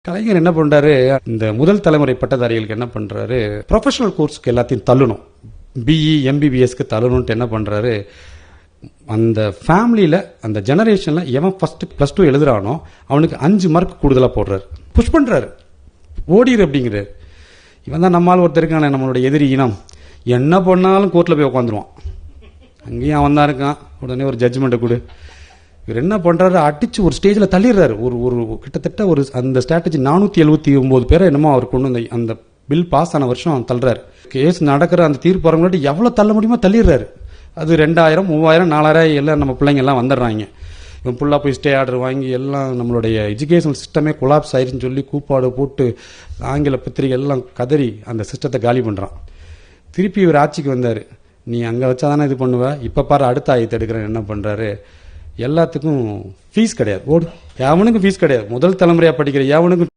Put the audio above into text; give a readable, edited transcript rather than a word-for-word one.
கலைஞர் என்ன பண்றாரு, இந்த முதல் தலைமுறை பட்டதாரிகளுக்கு என்ன பண்றாரு, ப்ரொஃபஷனல் கோர்ஸ்க்கு எல்லாத்தையும் தள்ளணும், பிஇ எம்பிபிஎஸ்க்கு தள்ளணும்ட்டு என்ன பண்றாரு, அந்த ஃபேமிலியில அந்த ஜெனரேஷன்ல எவன் ஃபர்ஸ்ட் +2 எழுதுறானோ அவனுக்கு 5 மார்க் கூடுதலா போடுறாரு, புஷ் பண்றாரு, ஓடிரு அப்படிங்கிறாரு. இவன் தான் நம்மால் ஒருத்தர் இருக்கானே, நம்மளுடைய எதிரி இனம், என்ன பண்ணாலும் கோர்ட்ல போய் உட்காந்துருவான். அங்கேயும் அவன் தான் இருக்கான், உடனே ஒரு ஜட்ஜ்மெண்ட்டை கொடு. இவர் என்ன பண்றாரு, அடிச்சு ஒரு ஸ்டேஜில் தள்ளிடுறாரு. ஒரு கிட்டத்தட்ட ஒரு அந்த ஸ்ட்ராட்டஜி 479 பேரை என்னமோ அவர் கொண்டு வந்து அந்த பில் பாஸ் ஆன வருஷம் தள்ளுறாரு. கேஸ் நடக்கிற அந்த தீர்ப்பு வரவங்கள்ட்ட எவ்வளவு தள்ள முடியுமோ தள்ளிடுறாரு. அது 2000 3000 4000 எல்லாம் நம்ம பிள்ளைங்க எல்லாம் வந்துடுறாங்க. இவன் ஃபுல்லாக போய் ஸ்டே ஆர்டர் வாங்கி எல்லாம் நம்மளுடைய எஜுகேஷனல் சிஸ்டமே கொலாப்ஸ் ஆயிடுச்சுன்னு சொல்லி கூப்பாடு போட்டு ஆங்கில பத்திரிகை எல்லாம் கதறி அந்த சிஸ்டத்தை காலி பண்ணுறான். திருப்பி இவர் ஆட்சிக்கு வந்தார். நீ அங்கே வச்சாதானே இது பண்ணுவ, இப்போ பாரு அடுத்த ஆயத்தை எடுக்கிறேன். என்ன பண்ணுறாரு, எல்லாத்துக்கும் ஃபீஸ் கிடையாது, ஓடு, எவனுக்கும் ஃபீஸ் கிடையாது. முதல் தலைமுறையாக படிக்கிற எவனுக்கும்